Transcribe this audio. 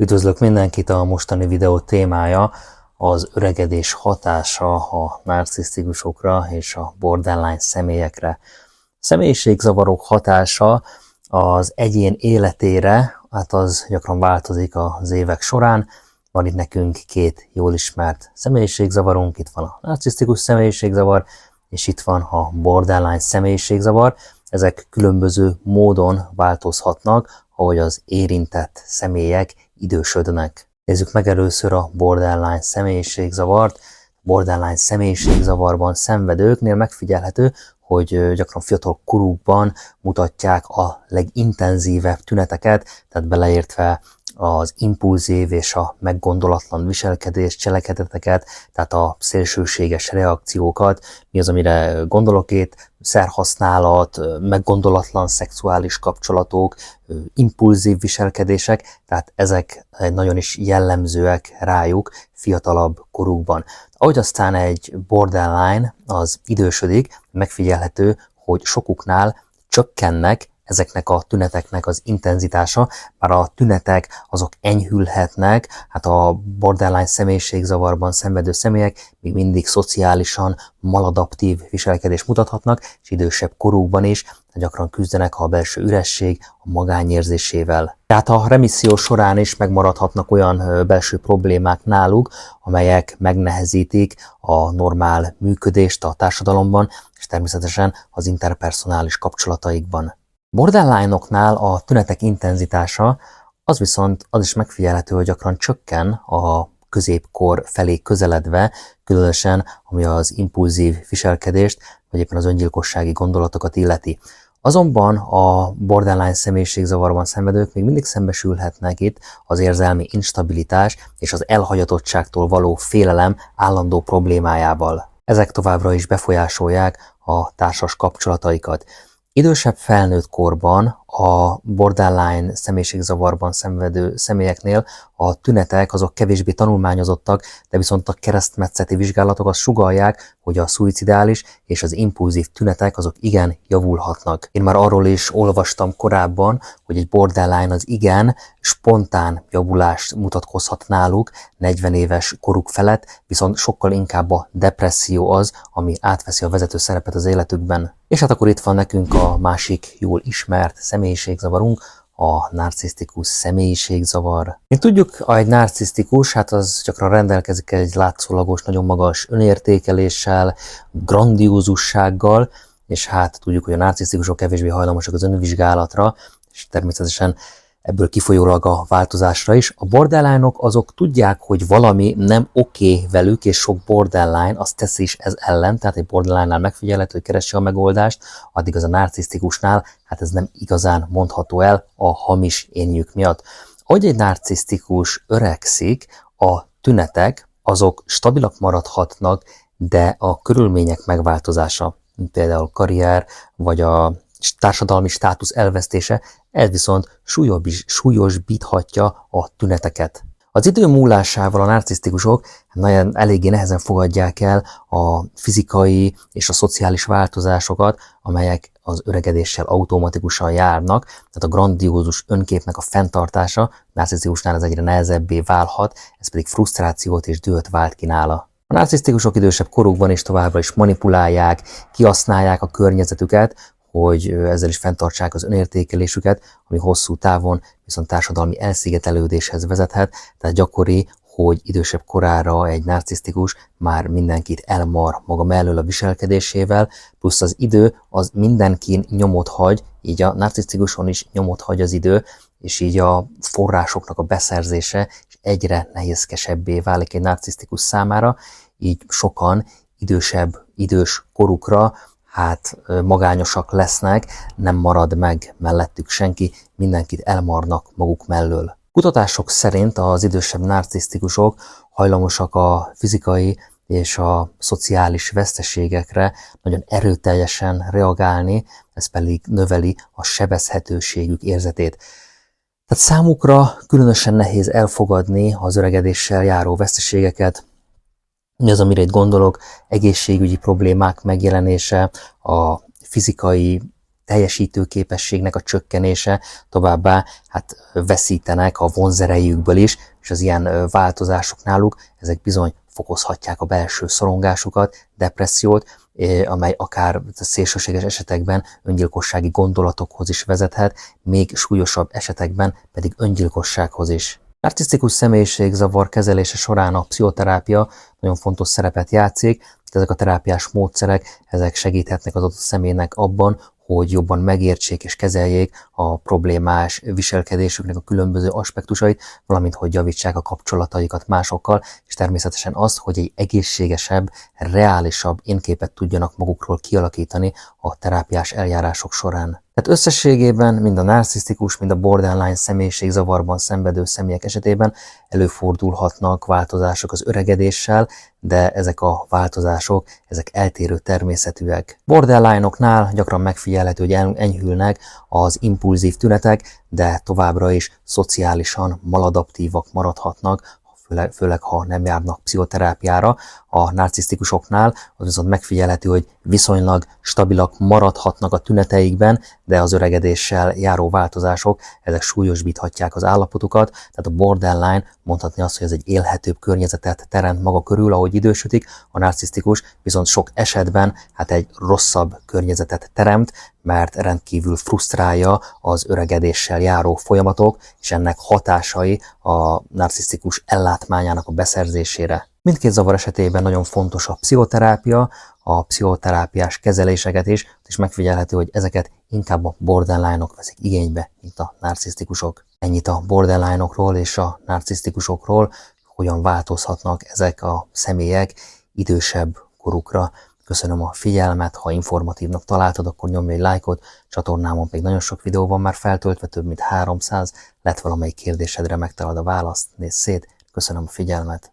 Üdvözlök mindenkit, a mostani videó témája az öregedés hatása a narcisztikusokra és a borderline személyekre. Személyiségzavarok hatása az egyén életére, hát az gyakran változik az évek során. Van itt nekünk két jól ismert személyiségzavarunk, itt van a narcisztikus személyiségzavar, és itt van a borderline személyiségzavar. Ezek különböző módon változhatnak, ahogy az érintett személyek idősödnek. Nézzük meg először a borderline személyiségzavart. Borderline személyiségzavarban szenvedőknél megfigyelhető, hogy gyakran fiatal korukban mutatják a legintenzívebb tüneteket, tehát beleértve az impulzív és a meggondolatlan viselkedés, cselekedeteket, tehát a szélsőséges reakciókat. Mi az, amire gondolok itt? Szerhasználat, meggondolatlan szexuális kapcsolatok, impulzív viselkedések, tehát ezek nagyon is jellemzőek rájuk fiatalabb korukban. Ahogy aztán egy borderline az idősödik, megfigyelhető, hogy sokuknál csökkennek ezeknek a tüneteknek az intenzitása, bár a tünetek azok enyhülhetnek, hát a borderline személyiségzavarban szenvedő személyek még mindig szociálisan maladaptív viselkedést mutathatnak, és idősebb korukban is gyakran küzdenek a belső üresség, a magányérzésével. Tehát a remisszió során is megmaradhatnak olyan belső problémák náluk, amelyek megnehezítik a normál működést a társadalomban, és természetesen az interpersonális kapcsolataikban. Borderline-oknál a tünetek intenzitása az viszont az is megfigyelhető, hogy gyakran csökken a középkor felé közeledve, különösen ami az impulzív viselkedést, vagy éppen az öngyilkossági gondolatokat illeti. Azonban a borderline személyiségzavarban szenvedők még mindig szembesülhetnek itt az érzelmi instabilitás és az elhagyatottságtól való félelem állandó problémájával. Ezek továbbra is befolyásolják a társas kapcsolataikat. Idősebb felnőtt korban a borderline személyiségzavarban szenvedő személyeknél a tünetek azok kevésbé tanulmányozottak, de viszont a keresztmetszeti vizsgálatok azt sugallják, hogy a szuicidális és az impulzív tünetek azok igen javulhatnak. Én már arról is olvastam korábban, hogy egy borderline az igen spontán javulást mutatkozhat náluk 40 éves koruk felett, viszont sokkal inkább a depresszió az, ami átveszi a vezető szerepet az életükben. És hát akkor itt van nekünk a másik jól ismert személyiségzavarunk, a narcisztikus személyiségzavar. Mint tudjuk, egy narcisztikus, hát az gyakran rendelkezik egy látszólagos, nagyon magas önértékeléssel, grandiózussággal, és hát tudjuk, hogy a narcisztikusok kevésbé hajlamosak az önvizsgálatra, és természetesen ebből kifolyólag a változásra is. A borderline-ok azok tudják, hogy valami nem oké velük, és sok borderline azt teszi is ez ellen, tehát egy borderline-nál megfigyelhető, hogy keresi a megoldást, addig az a narcisztikusnál, hát ez nem igazán mondható el a hamis énjük miatt. Ahogy egy narcisztikus öregszik, a tünetek azok stabilak maradhatnak, de a körülmények megváltozása, mint például karrier, vagy a társadalmi státusz elvesztése, ez viszont súlyosbíthatja a tüneteket. Az idő múlásával a narcisztikusok nagyon eléggé nehezen fogadják el a fizikai és a szociális változásokat, amelyek az öregedéssel automatikusan járnak, tehát a grandiózus önképnek a fenntartása narcisztikusnál ez egyre nehezebbé válhat, ez pedig frusztrációt és dühöt vált ki nála. A narcisztikusok idősebb korukban is továbbra is manipulálják, kihasználják a környezetüket, hogy ezzel is fenntartsák az önértékelésüket, ami hosszú távon viszont társadalmi elszigetelődéshez vezethet, tehát gyakori, hogy idősebb korára egy narcisztikus már mindenkit elmar maga mellől a viselkedésével, plusz az idő az mindenkin nyomot hagy, így a narcisztikuson is nyomot hagy az idő, és így a forrásoknak a beszerzése is egyre nehézkesebbé válik egy narcisztikus számára, így sokan idős korukra hát magányosak lesznek, nem marad meg mellettük senki, mindenkit elmarnak maguk mellől. Kutatások szerint az idősebb narcisztikusok hajlamosak a fizikai és a szociális veszteségekre nagyon erőteljesen reagálni, ez pedig növeli a sebezhetőségük érzetét. Tehát számukra különösen nehéz elfogadni az öregedéssel járó veszteségeket. Mi az, amire itt gondolok? Egészségügyi problémák megjelenése, a fizikai teljesítő képességnek a csökkenése, továbbá hát veszítenek a vonzerejükből is, és az ilyen változások náluk, ezek bizony fokozhatják a belső szorongásukat, depressziót, amely akár szélsőséges esetekben öngyilkossági gondolatokhoz is vezethet, még súlyosabb esetekben pedig öngyilkossághoz is. Narcisztikus személyiségzavar kezelése során a pszichoterápia nagyon fontos szerepet játszik. Ezek a terápiás módszerek, ezek segíthetnek az adott személynek abban, hogy jobban megértsék és kezeljék a problémás viselkedésüknek a különböző aspektusait, valamint hogy javítsák a kapcsolataikat másokkal, és természetesen azt, hogy egy egészségesebb, reálisabb énképet tudjanak magukról kialakítani a terápiás eljárások során. Tehát összességében mind a narcisztikus, mind a borderline személyiségzavarban szenvedő személyek esetében előfordulhatnak változások az öregedéssel, de ezek a változások, ezek eltérő természetűek. Borderline-oknál gyakran megfigyelhető, hogy enyhülnek az impulzív tünetek, de továbbra is szociálisan maladaptívak maradhatnak, főleg ha nem járnak pszichoterápiára. A narcisztikusoknál az viszont megfigyelhető, hogy viszonylag stabilak maradhatnak a tüneteikben, de az öregedéssel járó változások, ezek súlyosbíthatják az állapotukat, tehát a borderline mondhatni azt, hogy ez egy élhetőbb környezetet teremt maga körül, ahogy idősödik, a narcisztikus viszont sok esetben hát egy rosszabb környezetet teremt, mert rendkívül frusztrálja az öregedéssel járó folyamatok, és ennek hatásai a narcisztikus ellátmányának a beszerzésére. Mindkét zavar esetében nagyon fontos a pszichoterápia, a pszichoterápiás kezeléseket is, és megfigyelhető, hogy ezeket inkább a borderline-ok veszik igénybe, mint a narcisztikusok. Ennyit a borderline-okról és a narcisztikusokról, hogyan változhatnak ezek a személyek idősebb korukra. Köszönöm a figyelmet, ha informatívnak találtad, akkor nyomj egy lájkot, csatornámon pedig nagyon sok videó van már feltöltve, több mint 300, lett valamelyik kérdésedre megtalálod a választ, nézz szét, köszönöm a figyelmet.